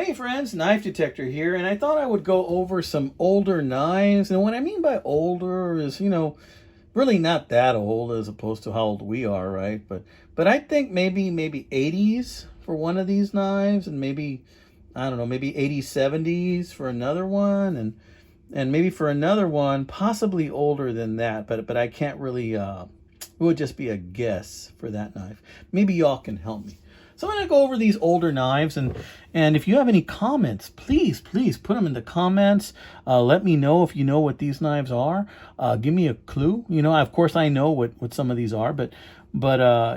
Hey friends, Knife Detector here, and I thought I would go over some older knives. And what I mean by older is, really not that old as opposed to how old we are, right? But I think maybe 80s for one of these knives, and maybe I don't know, maybe 80s, 70s for another one, and maybe for another one possibly older than that, but I can't really it would just be a guess for that knife. Maybe y'all can help me. So I'm going to go over these older knives, and if you have any comments, please put them in the comments. Let me know if you know what these knives are. Give me a clue. Of course I know what some of these are, but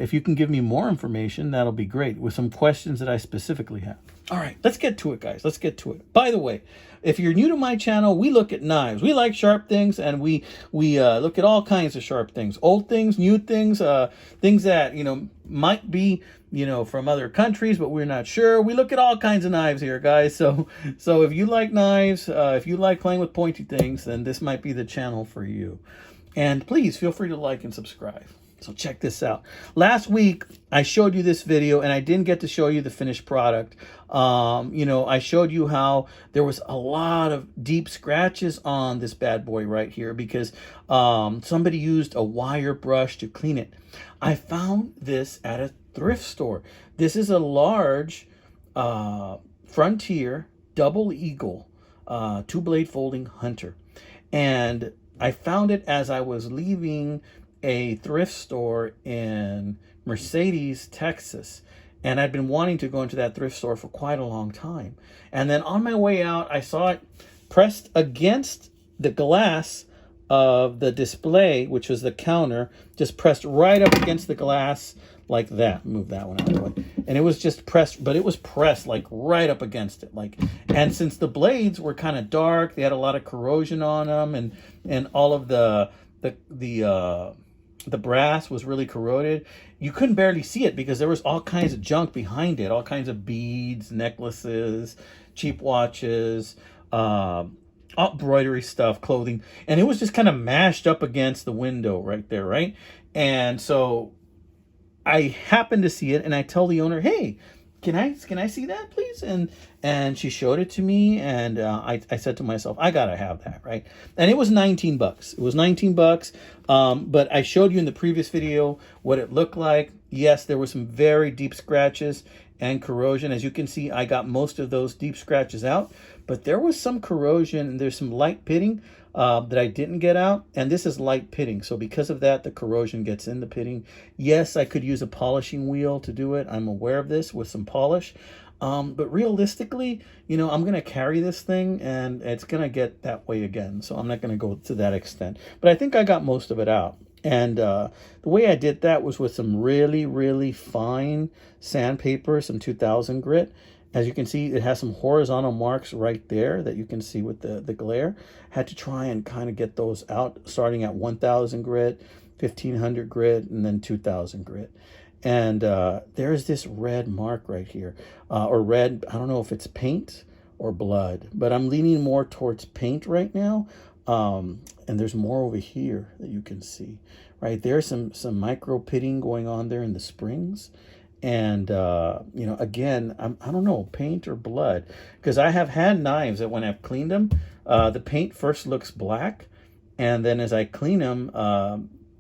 if you can give me more information, that'll be great with some questions that I specifically have. All right, let's get to it, guys. Let's get to it. By the way, if you're new to my channel, we look at knives. We like sharp things, and we look at all kinds of sharp things. Old things, new things, things that, might be, from other countries, but we're not sure. We look at all kinds of knives here, guys. So if you like knives, if you like playing with pointy things, then this might be the channel for you. And please feel free to like and subscribe. So check this out. Last week, I showed you this video, and I didn't get to show you the finished product. I showed you how there was a lot of deep scratches on this bad boy right here because somebody used a wire brush to clean it. I found this at a thrift store. This is a large Frontier double eagle two-blade folding hunter. And I found it as I was leaving a thrift store in Mercedes, Texas. And I'd been wanting to go into that thrift store for quite a long time. And then on my way out, I saw it pressed against the glass of the display, which was the counter, just pressed right up against the glass like that. Move that one out of the way. And it was just pressed, but it was pressed like right up against it. And since the blades were kind of dark, they had a lot of corrosion on them, and all of the brass was really corroded. You couldn't barely see it because there was all kinds of junk behind it, all kinds of beads, necklaces, cheap watches, embroidery stuff, clothing, and it was just kind of mashed up against the window right there, right? And so I happened to see it, and I tell the owner, "Hey, can I see that, please?" And she showed it to me, and I said to myself, I gotta have that, right? And it was 19 bucks. It was 19 bucks. But I showed you in the previous video what it looked like. Yes, there were some very deep scratches and corrosion. As you can see, I got most of those deep scratches out, but there was some corrosion, and there's some light pitting that I didn't get out, and this is light pitting. So because of that, the corrosion gets in the pitting. Yes, I could use a polishing wheel to do it. I'm aware of this with some polish. But realistically, I'm going to carry this thing, and it's going to get that way again. So I'm not going to go to that extent. But I think I got most of it out. And the way I did that was with some really fine sandpaper, some 2000 grit. As you can see, it has some horizontal marks right there that you can see with the glare. Had to try and kind of get those out, starting at 1000 grit, 1500 grit, and then 2000 grit. And there's this red mark right here, or red, I don't know if it's paint or blood, but I'm leaning more towards paint right now. And there's more over here that you can see, right? There's some micro pitting going on there in the springs. And, again, I don't know, paint or blood, because I have had knives that when I've cleaned them, the paint first looks black, and then as I clean them,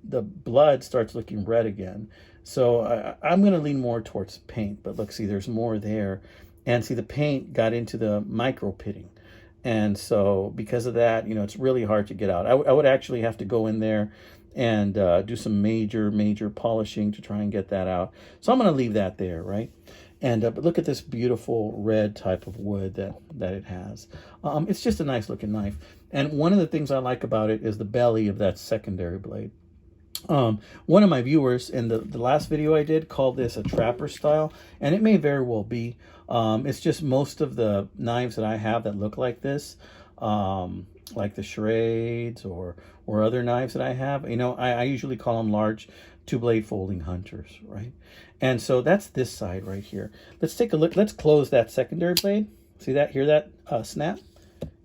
the blood starts looking red again. So I'm going to lean more towards paint, but look, see, there's more there. And see, the paint got into the micro pitting. And so because of that, it's really hard to get out. I would actually have to go in there and do some major polishing to try and get that out. So I'm going to leave that there, right? And but look at this beautiful red type of wood that it has. It's just a nice looking knife. And one of the things I like about it is the belly of that secondary blade. One of my viewers in the last video I did called this a trapper style, and it may very well be. It's just most of the knives that I have that look like this, like the charades or other knives that I have, I usually call them large two-blade folding hunters, right? And so that's this side right here. Let's take a look. Let's close that secondary blade. See that? Hear that snap?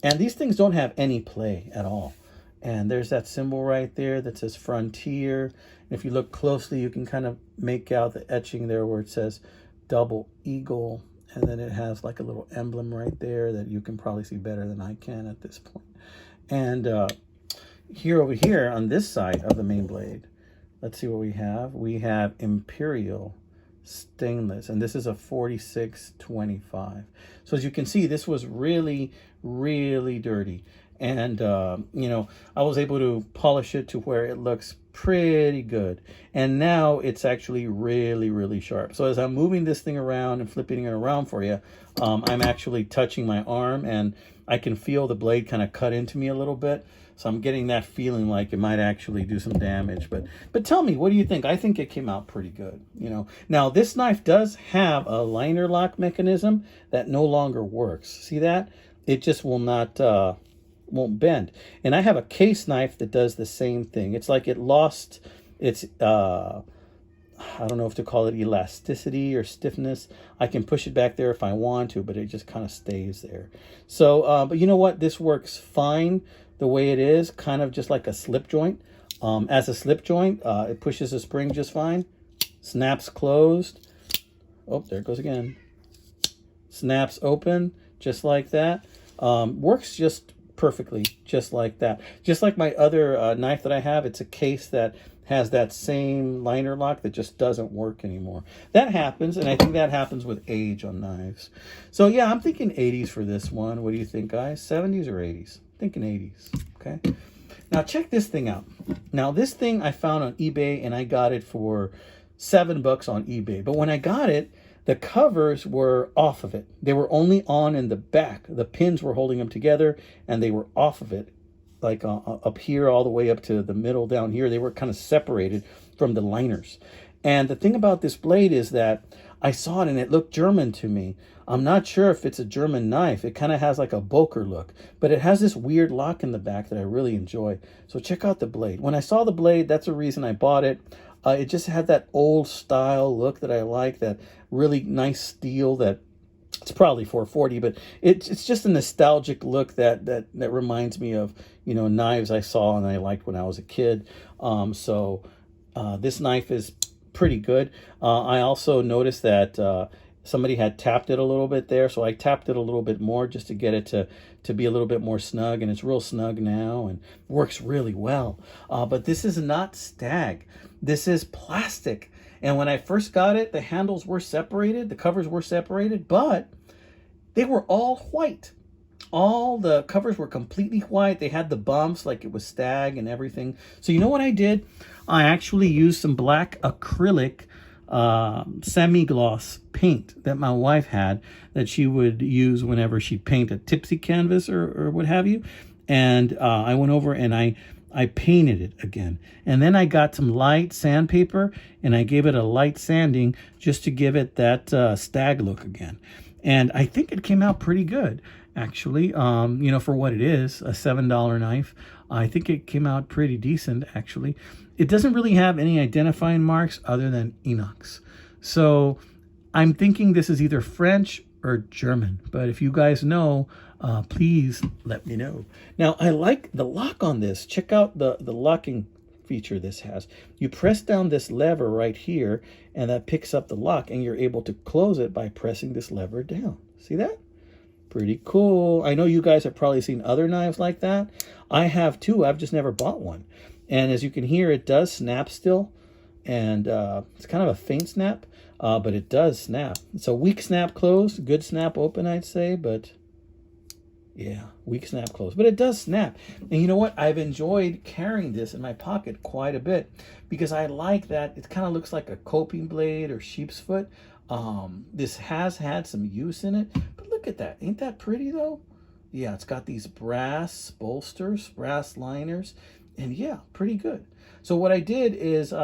And these things don't have any play at all. And there's that symbol right there that says Frontier. And if you look closely, you can kind of make out the etching there where it says double eagle. And then it has like a little emblem right there that you can probably see better than I can at this point. And here over here on this side of the main blade, let's see what we have. We have Imperial stainless, and this is a 4625. So as you can see, this was really, really dirty. And, you know, I was able to polish it to where it looks pretty good. And now it's actually really, really sharp. So as I'm moving this thing around and flipping it around for you, I'm actually touching my arm, and I can feel the blade kind of cut into me a little bit. So I'm getting that feeling like it might actually do some damage. But tell me, what do you think? I think it came out pretty good, you know. Now, this knife does have a liner lock mechanism that no longer works. See that? It just will not, won't bend. And I have a case knife that does the same thing. It's like it lost its, I don't know if to call it elasticity or stiffness. I can push it back there if I want to, but it just kind of stays there. So, but you know what? This works fine the way it is, kind of just like a slip joint. As a slip joint, it pushes the spring just fine. Snaps closed. Oh, there it goes again. Snaps open, just like that. Works just perfectly, just like that. Just like my other knife that I have, it's a case that has that same liner lock that just doesn't work anymore. That happens, and I think that happens with age on knives. So yeah, I'm thinking 80s for this one. What do you think, guys? 70s or 80s? Thinking 80s, okay? Now check this thing out. Now this thing I found on eBay, and I got it for $7 on eBay. But when I got it, the covers were off of it. They were only on in the back. The pins were holding them together, and they were off of it. Like up here all the way up to the middle down here. They were kind of separated from the liners. And the thing about this blade is that I saw it and it looked German to me. I'm not sure if it's a German knife. It kind of has like a Boker look, but it has this weird lock in the back that I really enjoy. So check out the blade. When I saw the blade, that's the reason I bought it. It just had that old style look that I like, that really nice steel that it's probably 440, but it's just a nostalgic look that reminds me of, you know, knives I saw and I liked when I was a kid. So this knife is pretty good. I also noticed that somebody had tapped it a little bit there, so I tapped it a little bit more just to get it to be a little bit more snug, and it's real snug now and works really well. But this is not stag. This is plastic. And when I first got it, the handles were separated, the covers were separated, but they were all white. All the covers were completely white. They had the bumps like it was stag and everything. So you know what I did? I actually used some black acrylic semi-gloss paint that my wife had that she would use whenever she'd paint a tipsy canvas or what have you. And I went over and I painted it again. And then I got some light sandpaper and I gave it a light sanding just to give it that stag look again. And I think it came out pretty good, actually. You know, for what it is, a $7 knife. I think it came out pretty decent, actually. It doesn't really have any identifying marks other than inox. So I'm thinking this is either French or German. But if you guys know, please let me know. Now, I like the lock on this. Check out the locking feature this has. You press down this lever right here, and that picks up the lock, and you're able to close it by pressing this lever down. See that? Pretty cool. I know you guys have probably seen other knives like that. I have too. I've just never bought one. And as you can hear, it does snap still. And it's kind of a faint snap, but it does snap. It's a weak snap close, good snap open, I'd say, but yeah, weak snap close. But it does snap. And you know what? I've enjoyed carrying this in my pocket quite a bit because I like that. It kind of looks like a coping blade or sheep's foot. This has had some use in it, but look at that. Ain't that pretty though? Yeah, it's got these brass bolsters, brass liners, and yeah, pretty good. So what I did is you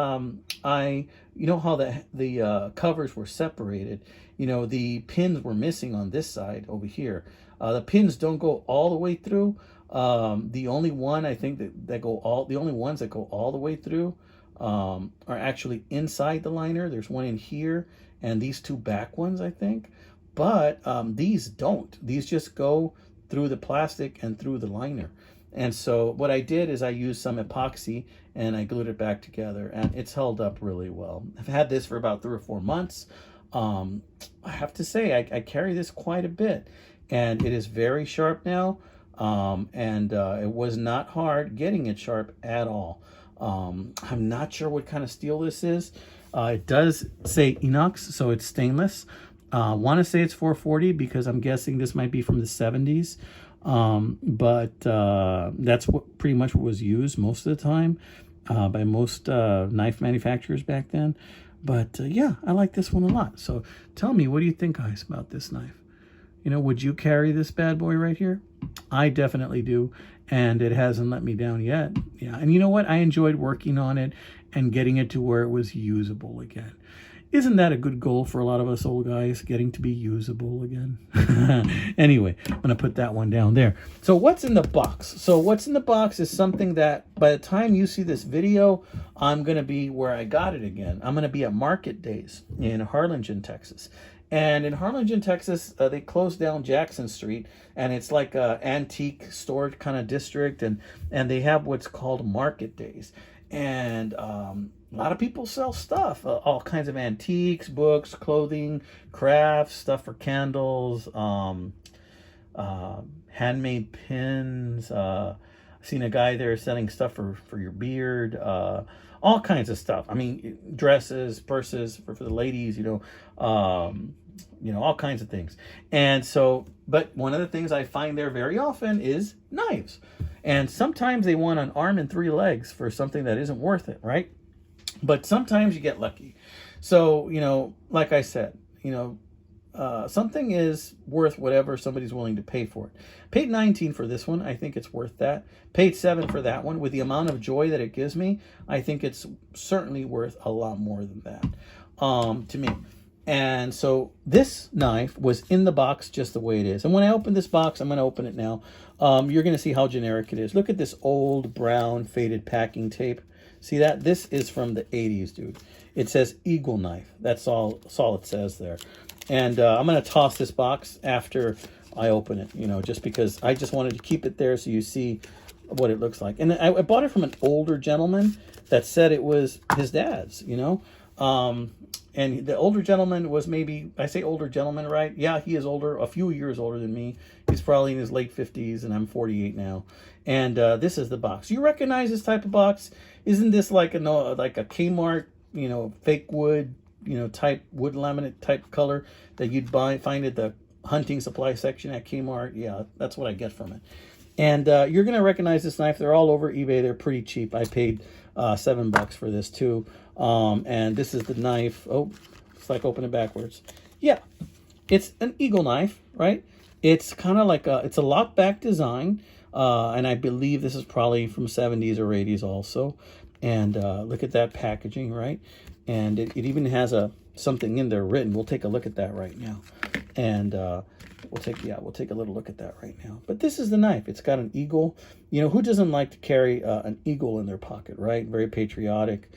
know how the covers were separated, you know, the pins were missing on this side over here. The pins don't go all the way through. The only one I think the only ones that go all the way through are actually inside the liner. There's one in here and these two back ones, I think. But these don't. These just go through the plastic and through the liner. And so what I did is I used some epoxy and I glued it back together, and it's held up really well. I've had this for about 3 or 4 months. I have to say, I carry this quite a bit, and it is very sharp now. And it was not hard getting it sharp at all. I'm not sure what kind of steel this is. It does say inox, so it's stainless. Want to say it's 440 because I'm guessing this might be from the 70s. But that's what pretty much what was used most of the time by most knife manufacturers back then. But yeah, I like this one a lot. So tell me, what do you think, guys, about this knife? You know, would you carry this bad boy right here? I definitely do, and it hasn't let me down yet. Yeah, and you know what? I enjoyed working on it and getting it to where it was usable again. Isn't that a good goal for a lot of us old guys, getting to be usable again? Anyway, I'm going to put that one down there. So what's in the box? So what's in the box is something that by the time you see this video, I'm going to be where I got it again. I'm going to be at Market Days in Harlingen, Texas. And in Harlingen, Texas, they closed down Jackson Street, and it's like a antique store kind of district, and they have what's called Market Days. And a lot of people sell stuff, all kinds of antiques, books, clothing, crafts, stuff for candles, handmade pins. I've seen a guy there selling stuff for your beard, all kinds of stuff. I mean, dresses, purses for the ladies, all kinds of things. And so, but one of the things I find there very often is knives. And sometimes they want an arm and 3 legs for something that isn't worth it, right? But sometimes you get lucky. So, like I said, something is worth whatever somebody's willing to pay for it. Paid $19 for this one. I think it's worth that. Paid $7 for that one. With the amount of joy that it gives me, I think it's certainly worth a lot more than that to me. And so this knife was in the box just the way it is. And when I open this box, I'm going to open it now. You're going to see how generic it is. Look at this old brown faded packing tape. See that? This is from the 80s, dude. It says Eagle Knife. That's all it says there. And I'm going to toss this box after I open it, just because I just wanted to keep it there so you see what it looks like. And I bought it from an older gentleman that said it was his dad's, and the older gentleman was maybe, I say older gentleman, right? Yeah, he is older, a few years older than me. He's probably in his late 50s, and I'm 48 now. And this is the box. You recognize this type of box? Isn't this like a Kmart, fake wood, type wood laminate type color that you'd find at the hunting supply section at Kmart? Yeah, that's what I get from it. And you're going to recognize this knife. They're all over eBay. They're pretty cheap. I paid $7 for this too. And this is the knife. Oh, it's like open it backwards. Yeah, it's an Eagle knife, right? It's kind of like it's a lock back design. And I believe this is probably from 70s or 80s also. And look at that packaging, right? And it even has something in there written. We'll take a look at that right now. And we'll take a little look at that right now. But this is the knife. It's got an eagle. Who doesn't like to carry an eagle in their pocket, right? Very patriotic.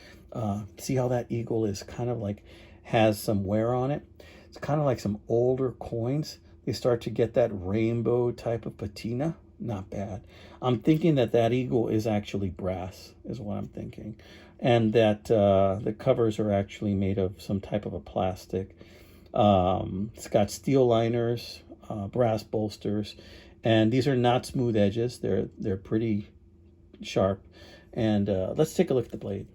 See how that eagle is kind of like has some wear on it. It's kind of like some older coins. They start to get that rainbow type of patina. Not bad. I'm thinking that eagle is actually brass, is what I'm thinking. And that the covers are actually made of some type of a plastic. It's got steel liners, brass bolsters, and these are not smooth edges. They're pretty sharp. And let's take a look at the blade.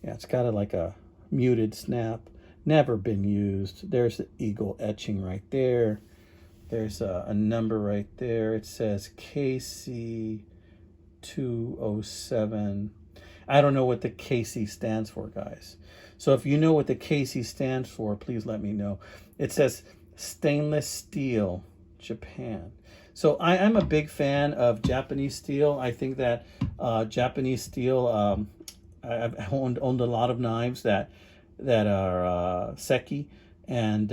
Yeah, it's got like a muted snap. Never been used. There's the eagle etching right there. There's a number right there. It says KC207. I don't know what the KC stands for, guys. So if you know what the KC stands for, please let me know. It says stainless steel, Japan. So I'm a big fan of Japanese steel. I think that Japanese steel, I've owned a lot of knives that are Seki, and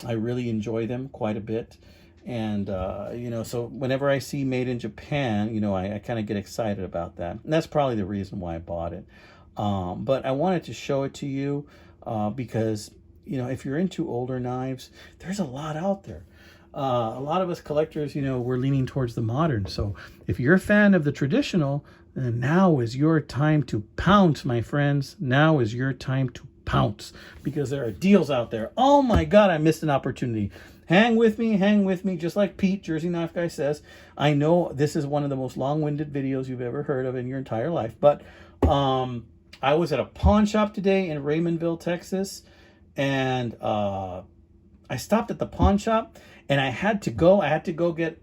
I really enjoy them quite a bit. And, so whenever I see made in Japan, I kind of get excited about that. And that's probably the reason why I bought it. But I wanted to show it to you because, if you're into older knives, there's a lot out there. A lot of us collectors, we're leaning towards the modern. So if you're a fan of the traditional, then now is your time to pounce, my friends. Now is your time to pounce because there are deals out there. Oh my God, I missed an opportunity. Hang with me, just like Pete, Jersey Knife Guy, says. I know this is one of the most long-winded videos you've ever heard of in your entire life, but I was at a pawn shop today in Raymondville, Texas, and I stopped at the pawn shop, and I had to go get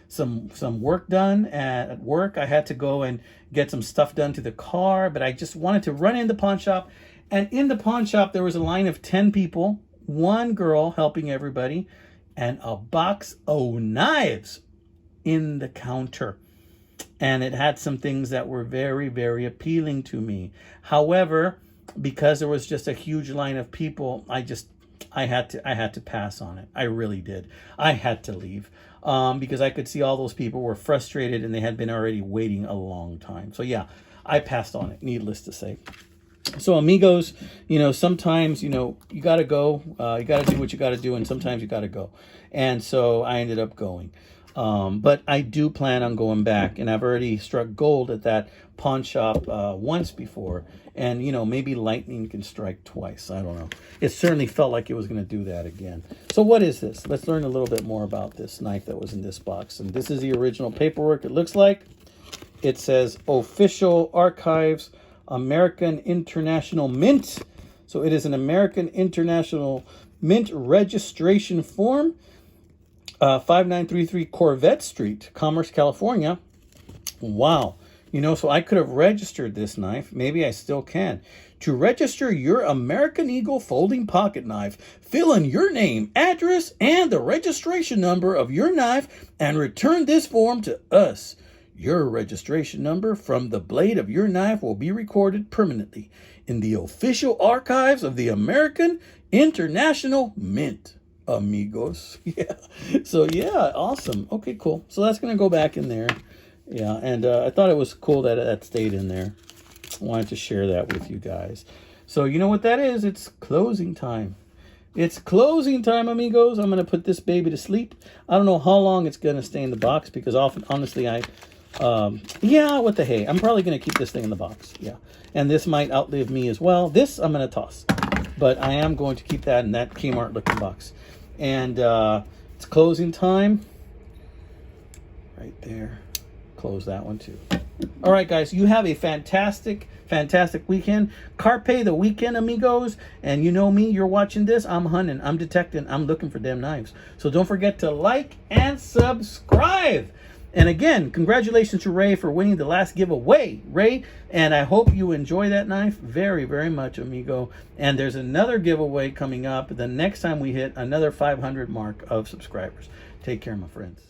some work done at work. I had to go and get some stuff done to the car, but I just wanted to run in the pawn shop. And in the pawn shop, there was a line of 10 people, one girl helping everybody, and a box of knives in the counter. And it had some things that were very, very appealing to me. However, because there was just a huge line of people, I had to pass on it. I really did. I had to leave because I could see all those people were frustrated and they had been already waiting a long time. So yeah, I passed on it, needless to say. So amigos, sometimes, you got to go, you got to do what you got to do. And sometimes you got to go. And so I ended up going. But I do plan on going back, and I've already struck gold at that pawn shop once before. And, maybe lightning can strike twice. I don't know. It certainly felt like it was going to do that again. So what is this? Let's learn a little bit more about this knife that was in this box. And this is the original paperwork. It looks like it says Official Archives, American International Mint. So it is an American International Mint registration form. 5933 Corvette Street, Commerce, California. Wow. So I could have registered this knife. Maybe I still can. To register your American Eagle folding pocket knife, fill in your name, address, and the registration number of your knife and return this form to us. Your registration number from the blade of your knife will be recorded permanently in the official archives of the American International Mint. Amigos. Yeah. So yeah, awesome. Okay, cool. So that's going to go back in there. Yeah, and I thought it was cool that that stayed in there. I wanted to share that with you guys. So you know what that is? It's closing time. It's closing time, amigos. I'm going to put this baby to sleep. I don't know how long it's going to stay in the box because honestly, yeah, what the hey. I'm probably going to keep this thing in the box. Yeah. And this might outlive me as well. This I'm going to toss. But I am going to keep that in that Kmart looking box. And it's closing time. Right there. Close that one too. All right, guys. You have a fantastic, fantastic weekend. Carpe the weekend, amigos. And you know me. You're watching this. I'm hunting. I'm detecting. I'm looking for them knives. So don't forget to like and subscribe. And again, congratulations to Ray for winning the last giveaway, Ray. And I hope you enjoy that knife very, very much, amigo. And there's another giveaway coming up the next time we hit another 500 mark of subscribers. Take care, my friends.